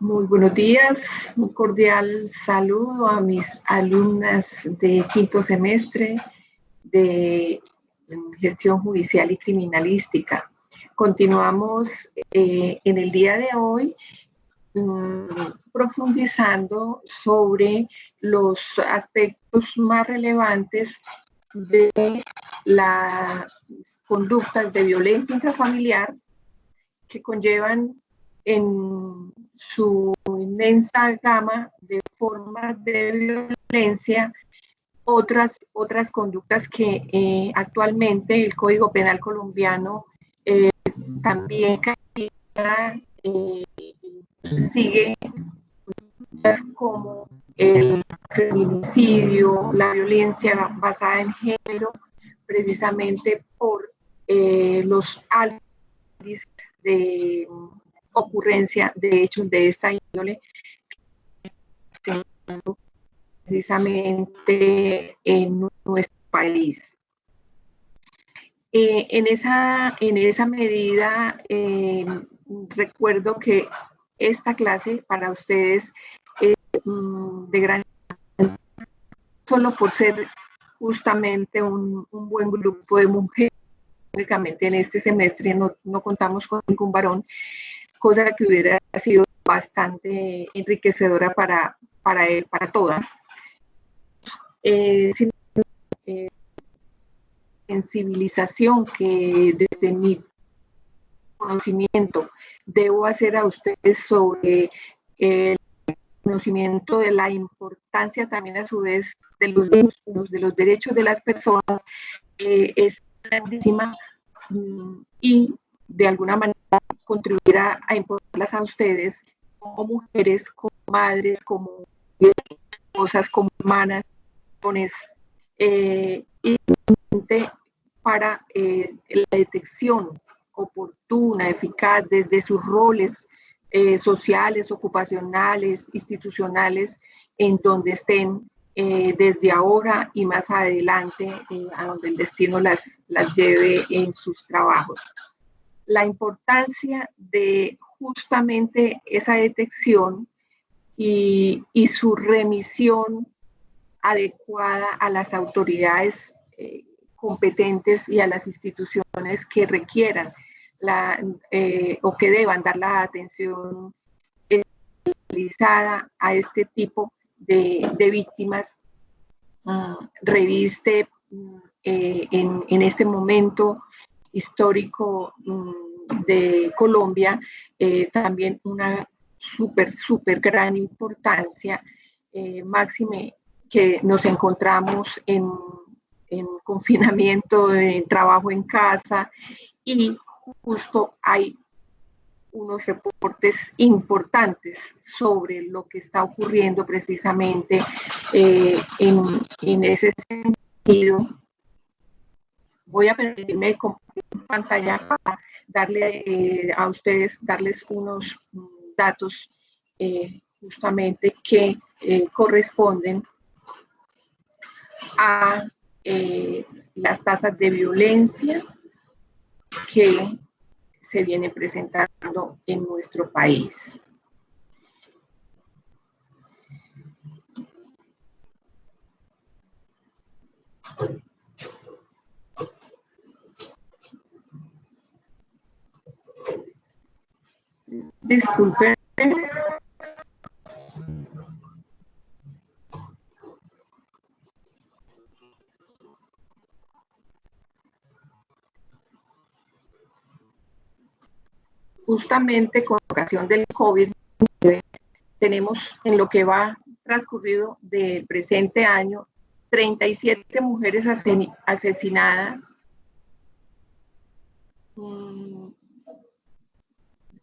Muy buenos días, un cordial saludo a mis alumnas de quinto semestre de Gestión Judicial y Criminalística. Continuamos en el día de hoy profundizando sobre los aspectos más relevantes de las conductas de violencia intrafamiliar que conllevan en su inmensa gama de formas de violencia otras conductas que actualmente el Código Penal colombiano también sigue como el feminicidio, la violencia basada en género, precisamente por los altos índices de ocurrencia de hechos de esta índole, precisamente en nuestro país. En esa medida, recuerdo que esta clase para ustedes es de gran importancia, solo por ser justamente un buen grupo de mujeres. Únicamente en este semestre no contamos con ningún varón, cosa que hubiera sido bastante enriquecedora para todas. Sensibilización que desde mi conocimiento debo hacer a ustedes sobre el conocimiento de la importancia también a su vez de los derechos de las personas es grandísima y de alguna manera contribuirá a empoderarlas a ustedes como mujeres, como madres, como esposas, como hermanas, y para la detección oportuna, eficaz desde sus roles sociales, ocupacionales, institucionales, en donde estén desde ahora y más adelante, a donde el destino las lleve en sus trabajos. La importancia de justamente esa detección y su remisión adecuada a las autoridades competentes y a las instituciones que requieran o que deban dar la atención especializada a este tipo de víctimas, reviste en este momento histórico de Colombia también una súper gran importancia, máxime que nos encontramos en confinamiento, en trabajo en casa, y justo hay unos reportes importantes sobre lo que está ocurriendo precisamente en ese sentido. Voy a permitirme compartir pantalla para darles unos datos justamente que corresponden a las tasas de violencia que se vienen presentando en nuestro país. Disculpen. Justamente con ocasión del COVID-19, tenemos en lo que va transcurrido del presente año 37 mujeres asesinadas.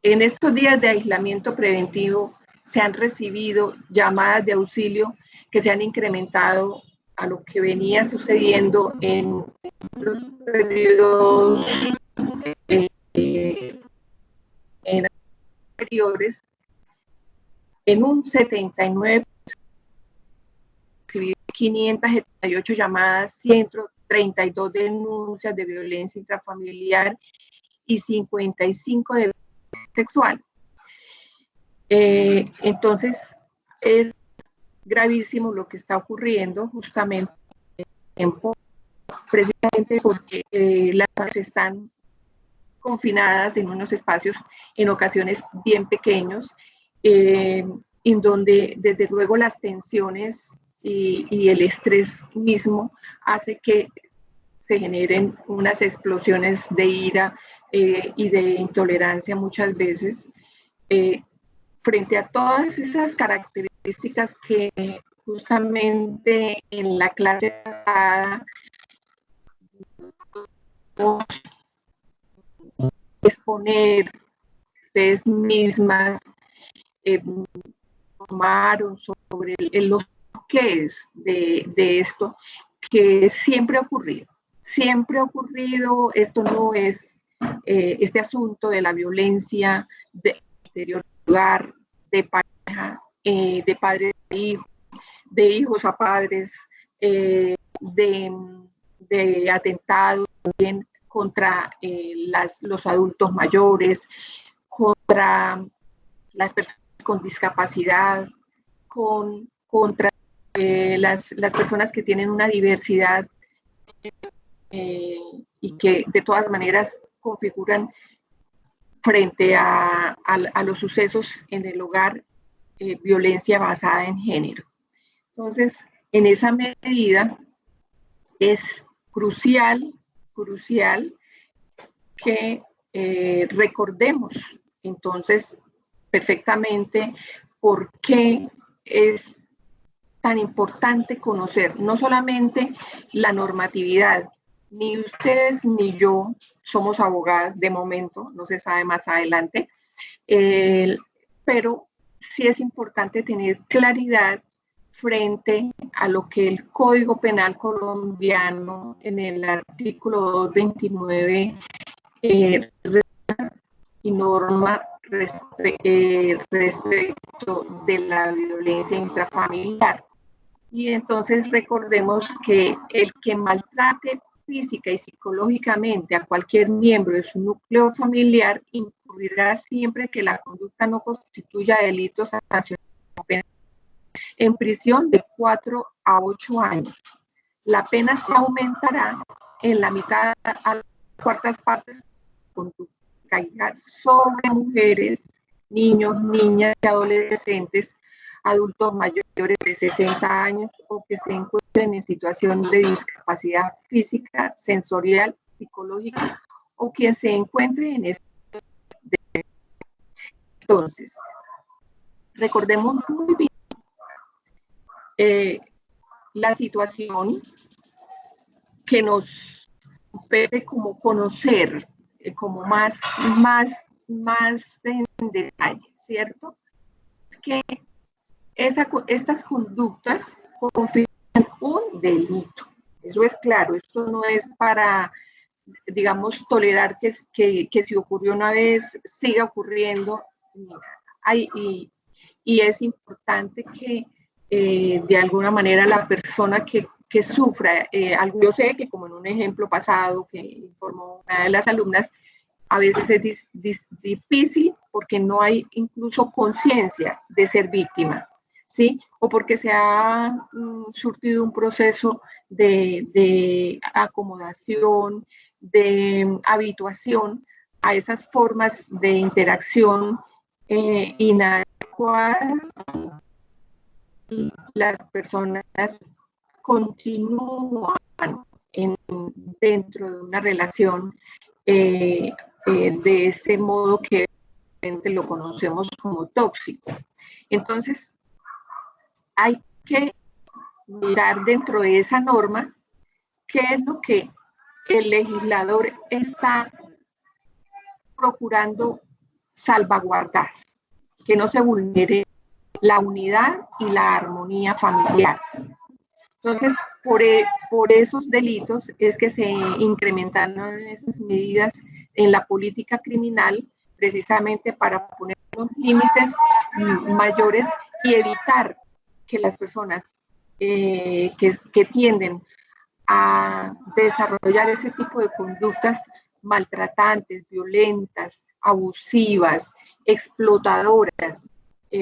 En estos días de aislamiento preventivo se han recibido llamadas de auxilio que se han incrementado a lo que venía sucediendo en los periodos anteriores, en un 79%, 578 llamadas, 132 denuncias de violencia intrafamiliar y 55 de violencia sexual. Entonces, es gravísimo lo que está ocurriendo justamente en el tiempo, precisamente porque las madres están confinadas en unos espacios en ocasiones bien pequeños, en donde desde luego las tensiones y el estrés mismo hace que se generen unas explosiones de ira y de intolerancia muchas veces, frente a todas esas características que justamente en la clase pasada exponer ustedes mismas, tomaron sobre los porqués de esto, que siempre ha ocurrido, esto no es este asunto de la violencia de interior del hogar, de pareja, de padres a hijos, de hijos a padres, de atentados también contra los adultos mayores, contra las personas con discapacidad, contra las personas que tienen una diversidad y que de todas maneras configuran frente a los sucesos en el hogar violencia basada en género. Entonces, en esa medida es crucial que recordemos entonces perfectamente por qué es tan importante conocer no solamente la normatividad. Ni ustedes ni yo somos abogadas de momento, no se sabe más adelante, pero sí es importante tener claridad frente a lo que el Código Penal colombiano en el artículo 229 y norma respecto de la violencia intrafamiliar. Y entonces recordemos que el que maltrate física y psicológicamente a cualquier miembro de su núcleo familiar incurrirá siempre que la conducta no constituya delito sancionado en prisión de 4 a 8 años. La pena se aumentará en la mitad a las cuartas partes conducta caiga sobre mujeres, niños, niñas y adolescentes, adultos mayores de 60 años o que se encuentren en situación de discapacidad física, sensorial, psicológica o quien se encuentre en este. Entonces, recordemos muy bien la situación que nos puede como conocer como más en detalle, ¿cierto? Es que estas conductas configuran un delito. Eso es claro, esto no es para, digamos, tolerar que si ocurrió una vez, siga ocurriendo. Y es importante que de alguna manera la persona que sufra algo, yo sé que como en un ejemplo pasado que informó una de las alumnas, a veces es difícil porque no hay incluso conciencia de ser víctima, ¿sí? O porque se ha surtido un proceso de acomodación, de habituación a esas formas de interacción inadecuadas. Y las personas continúan dentro de una relación de este modo que lo conocemos como tóxico. Entonces, hay que mirar dentro de esa norma qué es lo que el legislador está procurando salvaguardar, que no se vulnere la unidad y la armonía familiar. Entonces, por esos delitos es que se incrementaron esas medidas en la política criminal, precisamente para poner unos límites mayores y evitar que las personas que tienden a desarrollar ese tipo de conductas maltratantes, violentas, abusivas, explotadoras,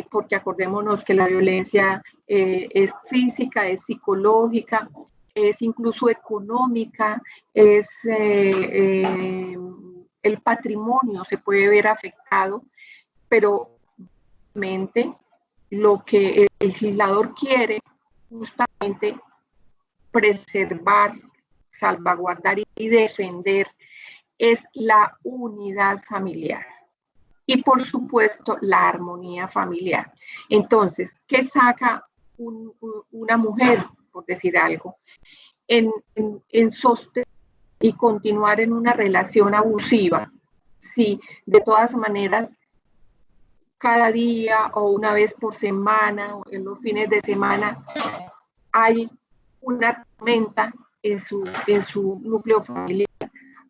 porque acordémonos que la violencia es física, es psicológica, es incluso económica, es el patrimonio se puede ver afectado, pero realmente lo que el legislador quiere justamente preservar, salvaguardar y defender es la unidad familiar y por supuesto la armonía familiar. Entonces, ¿qué saca una mujer, por decir algo, en sostener y continuar en una relación abusiva? Si de todas maneras cada día o una vez por semana o en los fines de semana hay una tormenta en su núcleo familiar,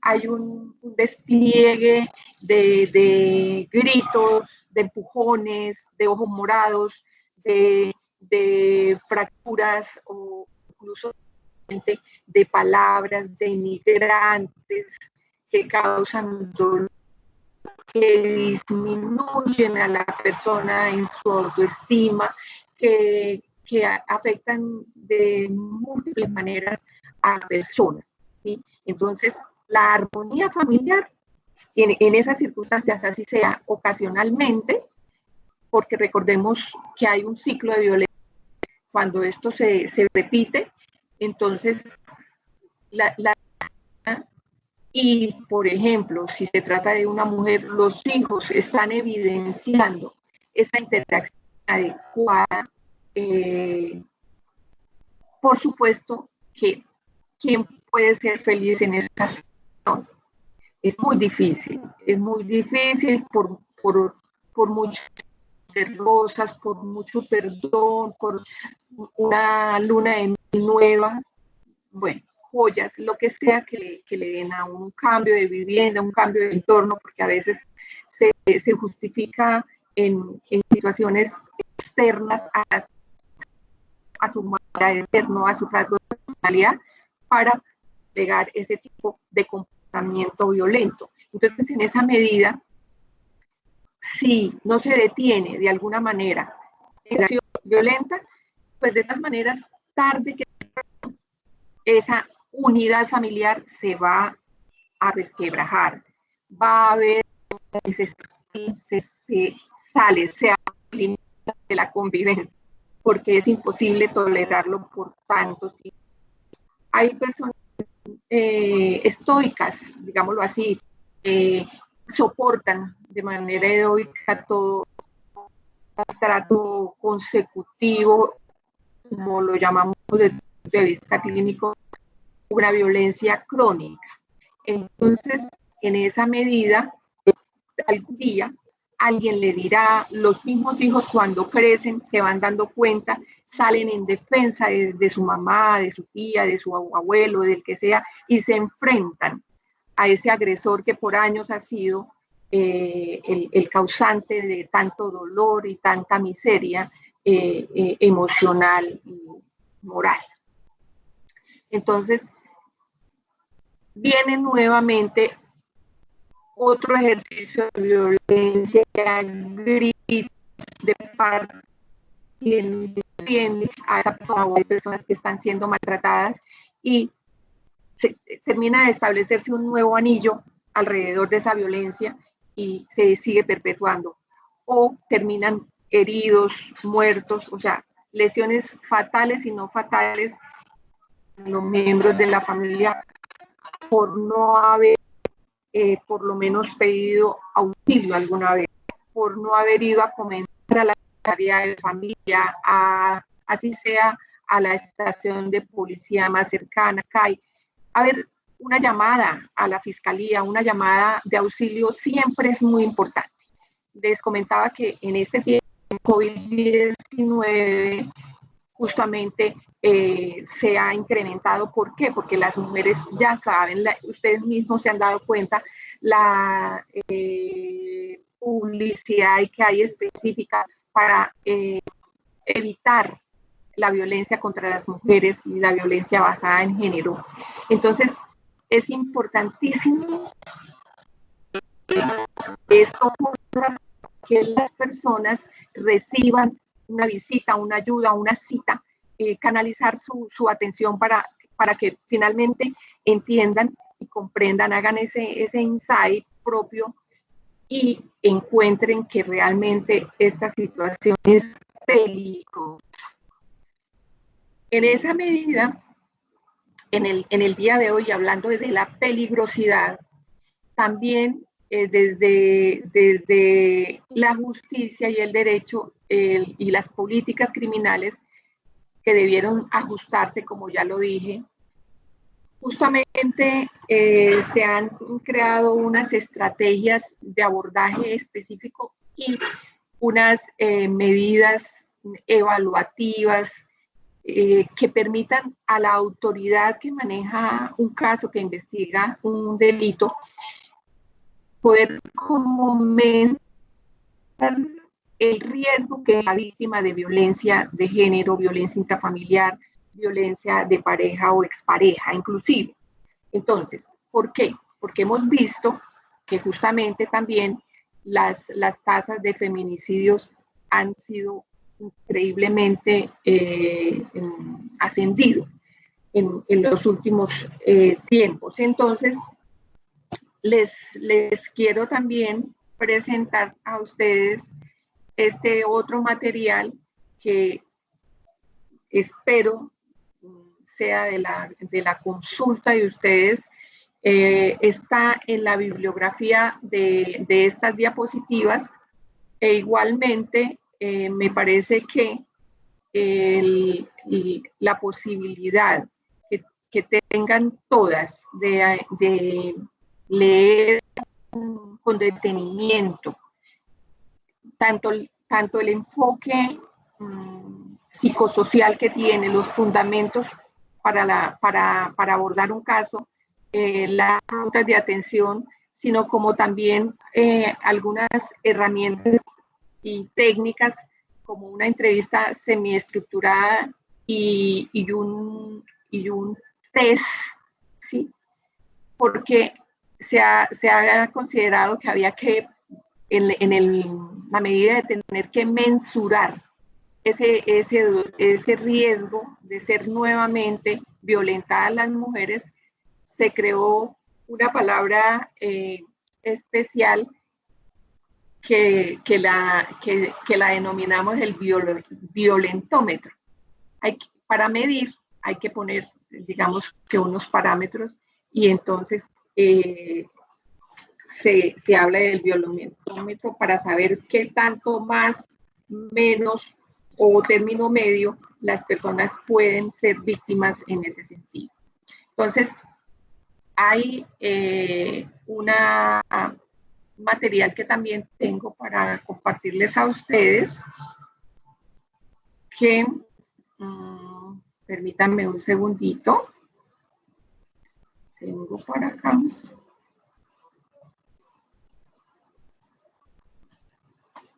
hay un despliegue de gritos, de empujones, de ojos morados, de fracturas o incluso de palabras denigrantes que causan dolor, que disminuyen a la persona en su autoestima, que afectan de múltiples maneras a la persona, ¿sí? Entonces, la armonía familiar, en esas circunstancias, así sea ocasionalmente, porque recordemos que hay un ciclo de violencia, cuando esto se repite, entonces y, por ejemplo, si se trata de una mujer, los hijos están evidenciando esa interacción adecuada. Por supuesto que ¿quién puede ser feliz en esa situación? Es muy difícil por muchas rosas, por mucho perdón, por una luna de miel nueva. Bueno, joyas, lo que sea que le den a un cambio de vivienda, un cambio de entorno, porque a veces se justifica en situaciones externas a su manera de ser, no a su rasgo de personalidad, para pegar ese tipo de comportamiento violento. Entonces, en esa medida, si no se detiene de alguna manera la acción violenta, pues de todas maneras, tarde que esa unidad familiar se va a resquebrajar, va a haber, se sale, se elimina de la convivencia, porque es imposible tolerarlo por tanto tiempo. Hay personas estoicas, digámoslo así, soportan de manera heroica todo trato consecutivo, como lo llamamos desde el punto de vista clínico, una violencia crónica. Entonces, en esa medida, algún día alguien le dirá, los mismos hijos cuando crecen se van dando cuenta, salen en defensa de su mamá, de su tía, de su abuelo, del que sea, y se enfrentan a ese agresor que por años ha sido el causante de tanto dolor y tanta miseria emocional y moral. Entonces, viene nuevamente otro ejercicio de violencia, gritos de parte a esa persona o hay personas que están siendo maltratadas y termina de establecerse un nuevo anillo alrededor de esa violencia y se sigue perpetuando. O terminan heridos, muertos, o sea, lesiones fatales y no fatales en los miembros de la familia por no haber por lo menos pedido auxilio alguna vez, por no haber ido a comentar a la secretaría de familia, así sea a la estación de policía más cercana, CAI. A ver, una llamada a la fiscalía, una llamada de auxilio siempre es muy importante. Les comentaba que en este tiempo COVID-19 justamente se ha incrementado. ¿Por qué? Porque las mujeres ya saben, ustedes mismos se han dado cuenta, la publicidad que hay específica para evitar la violencia contra las mujeres y la violencia basada en género. Entonces, es importantísimo esto que las personas reciban una visita, una ayuda, una cita, canalizar su atención para que finalmente entiendan y comprendan, hagan ese insight propio y encuentren que realmente esta situación es peligrosa. En esa medida, en el día de hoy, hablando de la peligrosidad, también desde la justicia y el derecho y las políticas criminales que debieron ajustarse, como ya lo dije, justamente se han creado unas estrategias de abordaje específico y unas medidas evaluativas que permitan a la autoridad que maneja un caso, que investiga un delito, poder comentar el riesgo que la víctima de violencia de género, violencia intrafamiliar, violencia de pareja o expareja inclusive. Entonces, ¿por qué? Porque hemos visto que justamente también las tasas de feminicidios han sido increíblemente ascendido en los últimos tiempos. Entonces, les quiero también presentar a ustedes este otro material que espero sea de la consulta de ustedes. Está en la bibliografía de estas diapositivas e igualmente me parece que la posibilidad que tengan todas de leer con detenimiento tanto el enfoque psicosocial que tiene, los fundamentos para abordar un caso, las rutas de atención, sino como también algunas herramientas y técnicas como una entrevista semiestructurada y un test, ¿sí? Porque se ha considerado que había que, la medida de tener que mensurar ese riesgo de ser nuevamente violentadas las mujeres, se creó una palabra especial que la denominamos el violentómetro. Para medir hay que poner, digamos, que unos parámetros y entonces se habla del violentómetro para saber qué tanto más, menos o término medio las personas pueden ser víctimas en ese sentido. Entonces, hay un material que también tengo para compartirles a ustedes que, permítanme un segundito, tengo por acá.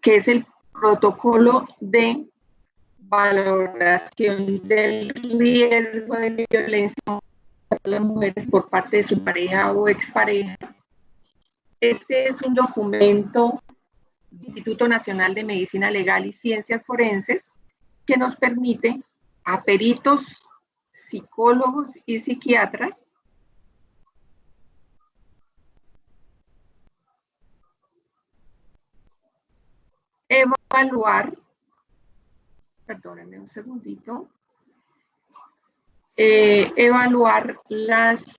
Que es el protocolo de valoración del riesgo de violencia contra las mujeres por parte de su pareja o expareja. Este es un documento del Instituto Nacional de Medicina Legal y Ciencias Forenses que nos permite a peritos, psicólogos y psiquiatras evaluar, perdónenme un segundito, evaluar las,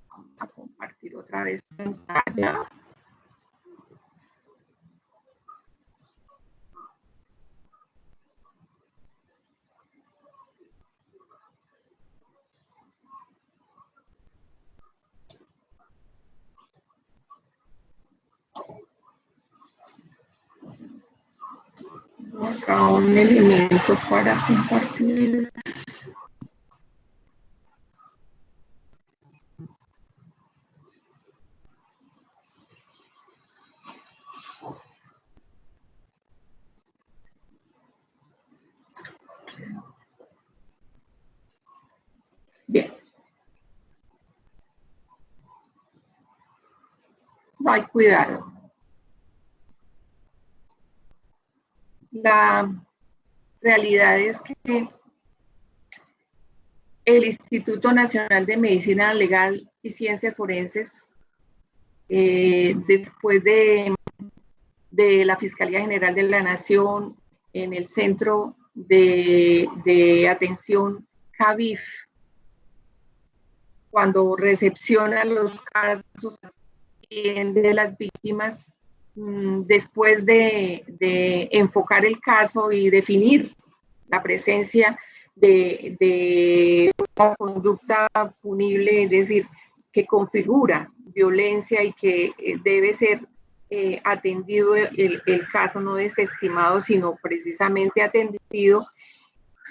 vamos a compartir otra vez pantalla. Acá un elemento para compartir. Bien. No hay cuidado. La realidad es que el Instituto Nacional de Medicina Legal y Ciencias Forenses, después de la Fiscalía General de la Nación, en el Centro de Atención CABIF, cuando recepciona los casos de las víctimas, después de enfocar el caso y definir la presencia de una conducta punible, es decir, que configura violencia y que debe ser atendido el caso, no desestimado, sino precisamente atendido,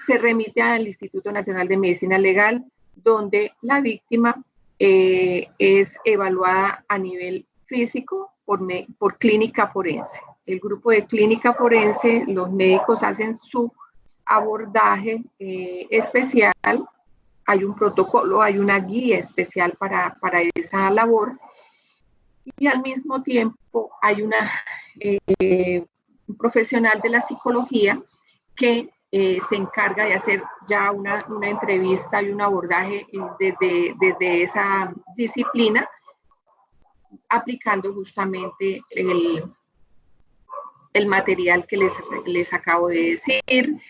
se remite al Instituto Nacional de Medicina Legal, donde la víctima es evaluada a nivel físico por clínica forense. El grupo de clínica forense, los médicos hacen su abordaje especial, hay un protocolo, hay una guía especial para esa labor, y al mismo tiempo hay un profesional de la psicología que se encarga de hacer ya una entrevista y un abordaje desde esa disciplina, aplicando justamente el material que les acabo de decir.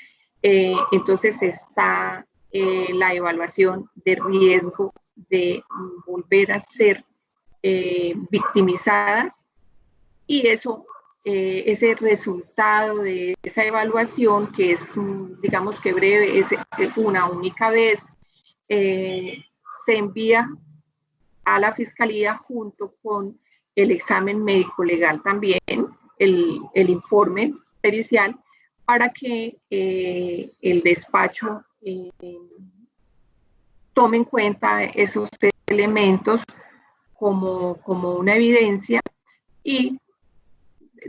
Entonces está la evaluación de riesgo de volver a ser victimizadas, y eso, ese resultado de esa evaluación, que es, digamos que breve, es una única vez, se envía a la Fiscalía junto con el examen médico legal también, el informe pericial, para que el despacho tome en cuenta esos elementos como una evidencia y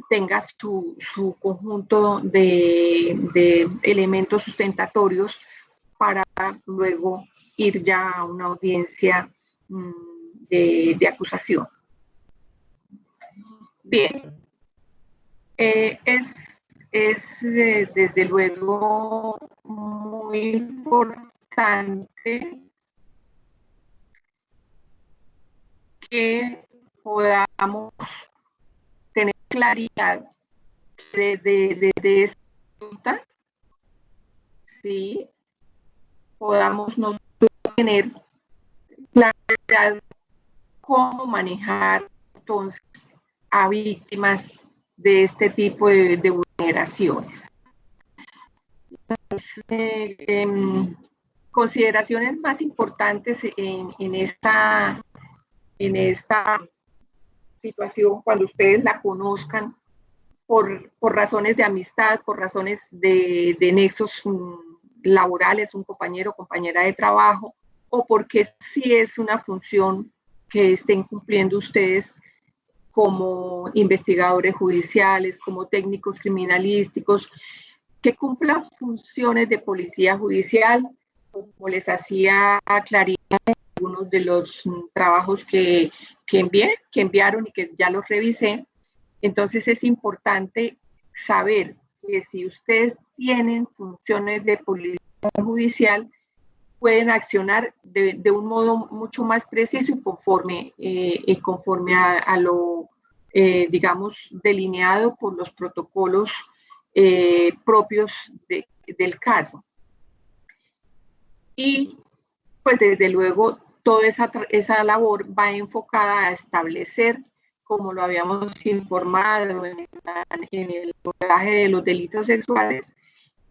tenga su conjunto de elementos sustentatorios para luego ir ya a una audiencia de acusación. Bien, es desde luego muy importante que podamos tener claridad de esa pregunta, ¿sí? Podamos nosotros tener claridad cómo manejar entonces a víctimas de este tipo de vulneraciones. Consideraciones más importantes en esta situación, cuando ustedes la conozcan, por razones de amistad, por razones de nexos laborales, un compañero o compañera de trabajo, o porque sí es una función que estén cumpliendo ustedes como investigadores judiciales, como técnicos criminalísticos, que cumplan funciones de policía judicial, como les hacía claridad en algunos de los trabajos que enviaron y que ya los revisé. Entonces es importante saber que si ustedes tienen funciones de policía judicial, pueden accionar de un modo mucho más preciso y conforme a lo, digamos, delineado por los protocolos propios del caso. Y pues desde luego toda esa labor va enfocada a establecer, como lo habíamos informado en el abordaje de los delitos sexuales,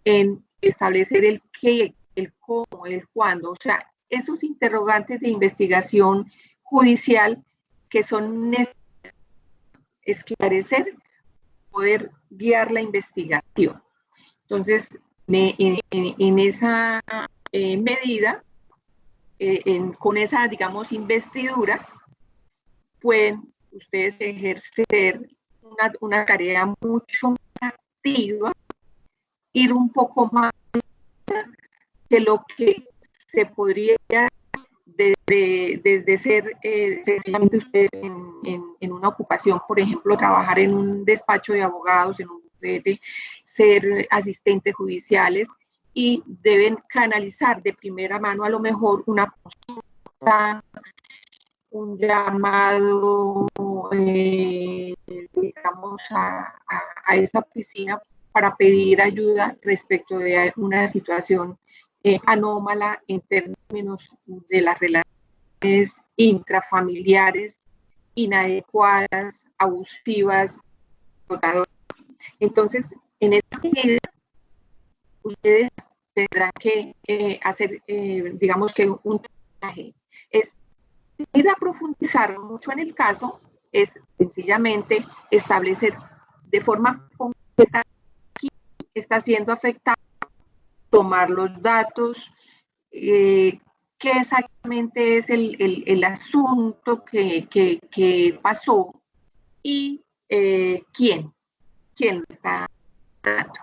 en establecer el qué, el cómo, el cuándo, o sea, esos interrogantes de investigación judicial que son necesarios esclarecer, poder guiar la investigación. Entonces, en esa medida, con esa, digamos, investidura, pueden ustedes ejercer una tarea mucho más activa, ir un poco más de lo que se podría desde ser sencillamente ustedes en una ocupación, por ejemplo, trabajar en un despacho de abogados, en un compete ser asistentes judiciales y deben canalizar de primera mano a lo mejor una consulta, un llamado, digamos, a esa oficina para pedir ayuda respecto de una situación anómala en términos de las relaciones intrafamiliares, inadecuadas, abusivas, explotadoras. Entonces, en esta medida, ustedes tendrán que hacer, digamos que un trabajo. Es ir a profundizar mucho en el caso, es sencillamente establecer de forma concreta quién está siendo afectado, tomar los datos, qué exactamente es el asunto que pasó y quién lo está dando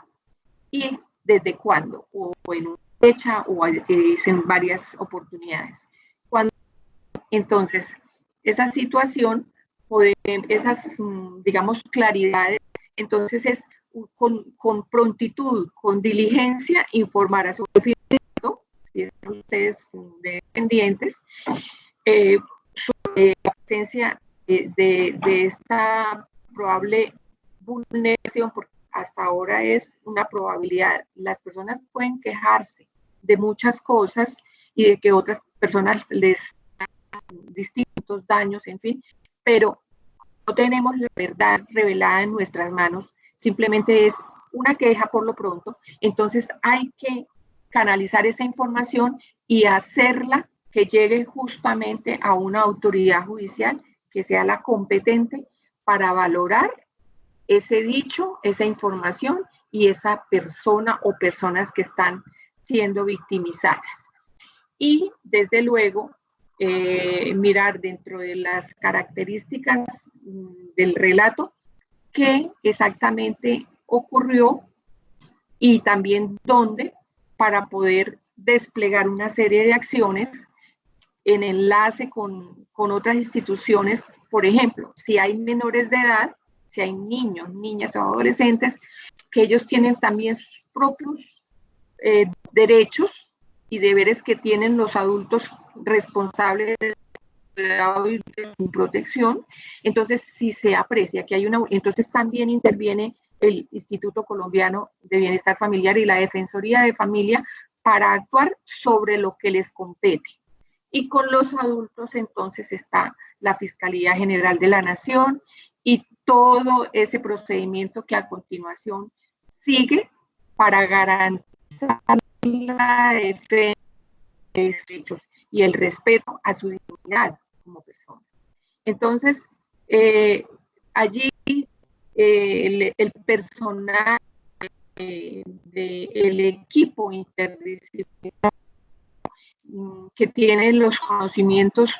y desde cuándo, o en una fecha o en varias oportunidades. Entonces, esa situación, esas, digamos, claridades, entonces es con prontitud, con diligencia, informar a su oficina, si están ustedes dependientes, sobre la presencia de esta probable vulneración, porque hasta ahora es una probabilidad. Las personas pueden quejarse de muchas cosas y de que otras personas les distintos daños, en fin, pero no tenemos la verdad revelada en nuestras manos, simplemente es una queja por lo pronto, entonces hay que canalizar esa información y hacerla que llegue justamente a una autoridad judicial que sea la competente para valorar ese dicho, esa información y esa persona o personas que están siendo victimizadas. Y desde luego, mirar dentro de las características del relato qué exactamente ocurrió y también dónde, para poder desplegar una serie de acciones en enlace con otras instituciones. Por ejemplo, si hay menores de edad, si hay niños, niñas o adolescentes, que ellos tienen también sus propios derechos y deberes que tienen los adultos responsables de su protección. Entonces, si se aprecia que hay una, entonces también interviene el Instituto Colombiano de Bienestar Familiar y la Defensoría de Familia para actuar sobre lo que les compete. Y con los adultos entonces está la Fiscalía General de la Nación y todo ese procedimiento que a continuación sigue para garantizar la defensa de los derechos y el respeto a su dignidad como persona. Entonces, allí el personal del equipo interdisciplinario que tiene los conocimientos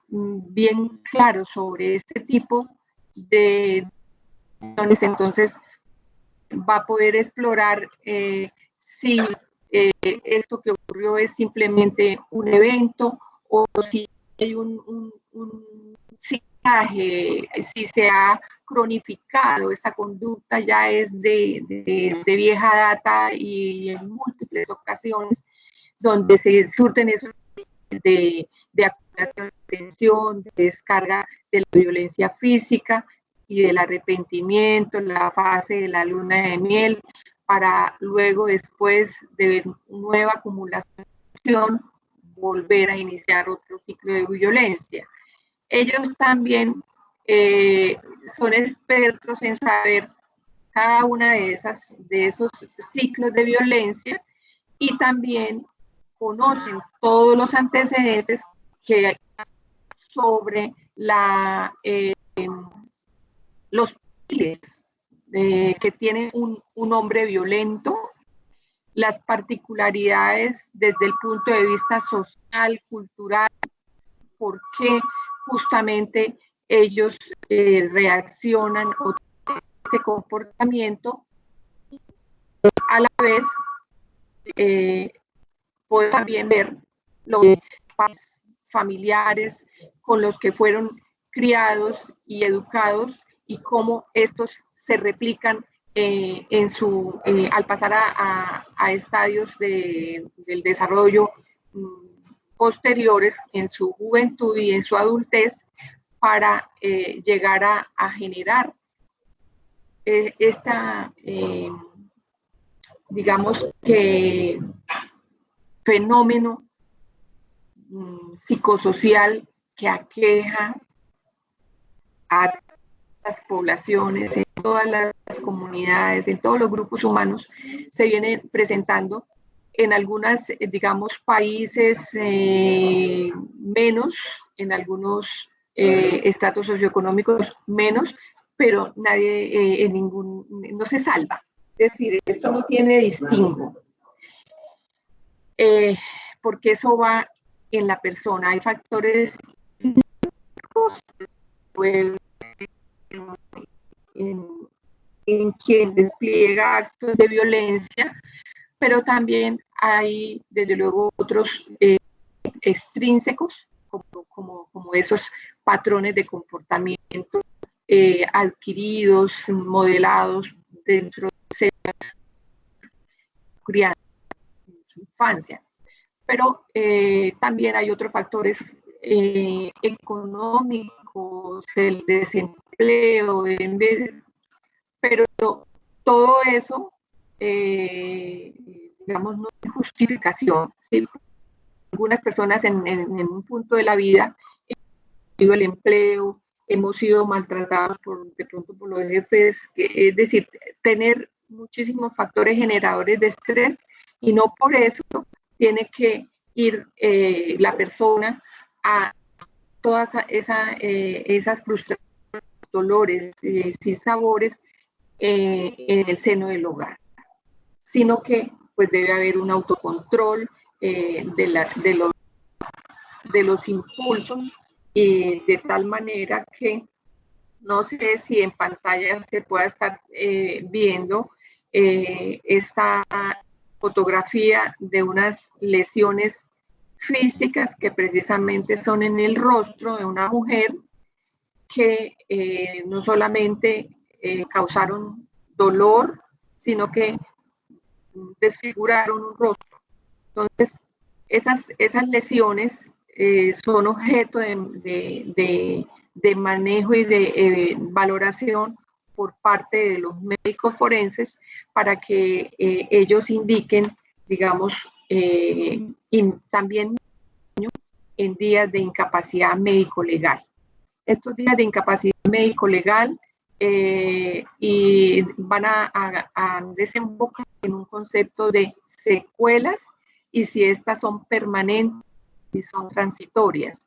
bien claros sobre este tipo de entonces va a poder explorar si esto que ocurrió es simplemente un evento o si hay un ciclaje, si se ha cronificado, esta conducta ya es de vieja data y en múltiples ocasiones donde se surten esos de acumulación de tensión, de descarga de la violencia física y del arrepentimiento, la fase de la luna de miel, para luego, después de ver nueva acumulación, volver a iniciar otro ciclo de violencia. Ellos también son expertos en saber cada una de esos ciclos de violencia y también conocen todos los antecedentes que hay sobre los perfiles que tiene un hombre violento, las particularidades desde el punto de vista social, cultural, por qué justamente ellos reaccionan o tienen este comportamiento. A la vez, puede también ver los familiares con los que fueron criados y educados y cómo estos se replican al pasar a estadios del desarrollo posteriores en su juventud y en su adultez, para llegar a generar digamos que fenómeno psicosocial que aqueja a las poblaciones, en todas las comunidades, en todos los grupos humanos, se viene presentando en algunos, digamos, países menos, en algunos estratos socioeconómicos menos, pero nadie no se salva. Es decir, esto no tiene distingo, porque eso va en la persona. Hay factores en quien despliega actos de violencia, pero también hay, desde luego, otros extrínsecos, como esos patrones de comportamiento adquiridos, modelados dentro de crianza, su infancia. Pero también hay otros factores económicos, el desempleo, pero todo eso, digamos, no es justificación. ¿Sí? Algunas personas en un punto de la vida hemos perdido el empleo, hemos sido maltratados de pronto por los jefes, es decir, tener muchísimos factores generadores de estrés, y no por eso tiene que ir la persona a todas esas frustraciones, dolores, sinsabores en el seno del hogar, sino que pues debe haber un autocontrol de los impulsos, y de tal manera que no sé si en pantalla se pueda estar viendo esta fotografía de unas lesiones físicas que precisamente son en el rostro de una mujer, que no solamente causaron dolor, sino que desfiguraron un rostro. Entonces, esas lesiones son objeto de manejo y de valoración por parte de los médicos forenses, para que ellos indiquen, digamos, también en días de incapacidad médico-legal. Estos días de incapacidad médico-legal y van a desembocar en un concepto de secuelas, y si estas son permanentes y son transitorias.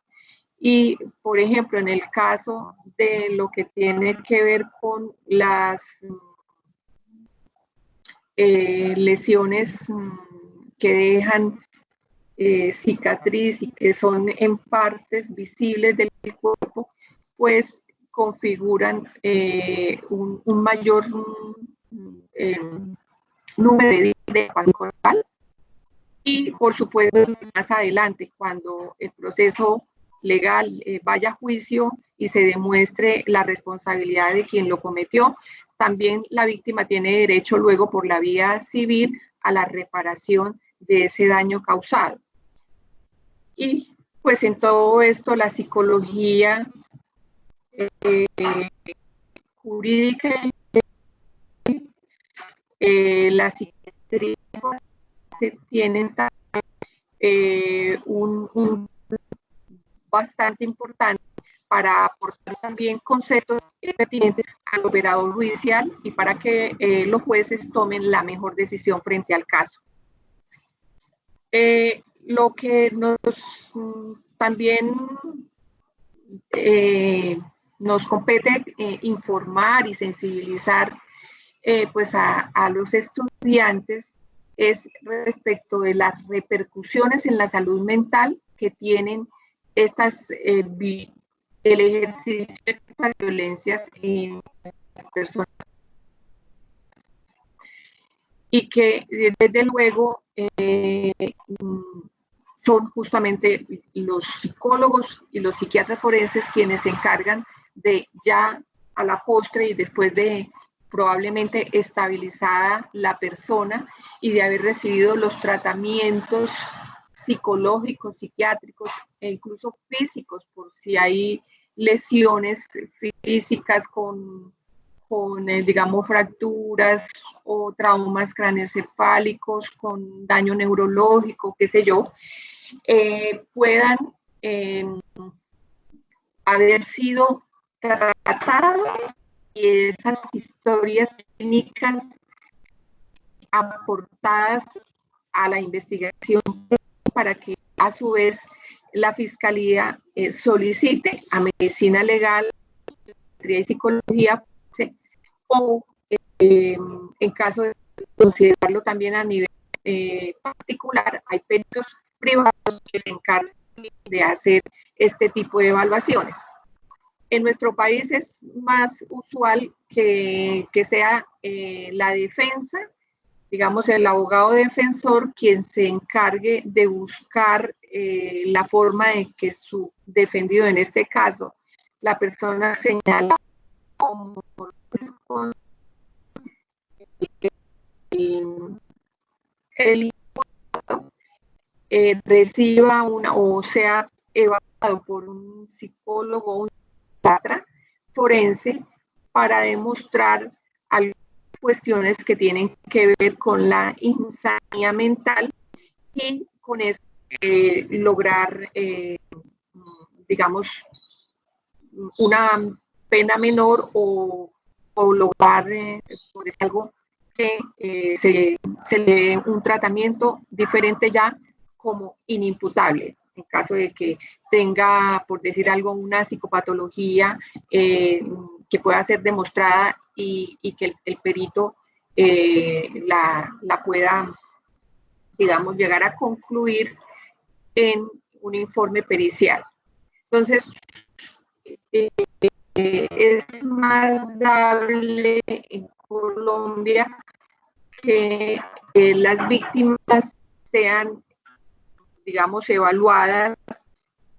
Y, por ejemplo, en el caso de lo que tiene que ver con las lesiones que dejan cicatriz y que son en partes visibles del cuerpo, pues configuran un mayor número de días de corporal. Y, por supuesto, más adelante, cuando el proceso legal vaya a juicio y se demuestre la responsabilidad de quien lo cometió, también la víctima tiene derecho luego, por la vía civil, a la reparación de ese daño causado. Y pues en todo esto la psicología jurídica, la psiquiatría tienen un bastante importante para aportar también conceptos pertinentes al operador judicial, y para que los jueces tomen la mejor decisión frente al caso. Lo que también nos compete informar y sensibilizar pues a los estudiantes es respecto de las repercusiones en la salud mental que tienen el ejercicio de estas violencias en las personas, y que desde luego son justamente los psicólogos y los psiquiatras forenses quienes se encargan de, ya a la postre y después de probablemente estabilizada la persona y de haber recibido los tratamientos psicológicos, psiquiátricos e incluso físicos, por si hay lesiones físicas con digamos, fracturas o traumas craneoencefálicos con daño neurológico, qué sé yo, puedan haber sido tratados y esas historias clínicas aportadas a la investigación para que a su vez la Fiscalía solicite a Medicina Legal y Psicología o en caso de considerarlo también a nivel particular, hay peritos privados que se encargan de hacer este tipo de evaluaciones. En nuestro país es más usual que sea la defensa, digamos el abogado defensor, quien se encargue de buscar la forma de que su defendido, en este caso, la persona señala como el imputado reciba o sea evaluado por un psicólogo o un psiquiatra forense para demostrar algunas cuestiones que tienen que ver con la insanía mental y con eso lograr, digamos, una pena menor o lograr por algo que se le dé un tratamiento diferente ya como inimputable, en caso de que tenga, por decir algo, una psicopatología que pueda ser demostrada y que el perito la pueda, digamos, llegar a concluir en un informe pericial. Entonces, es más dable en Colombia que las víctimas sean, digamos, evaluadas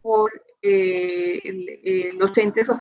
por los entes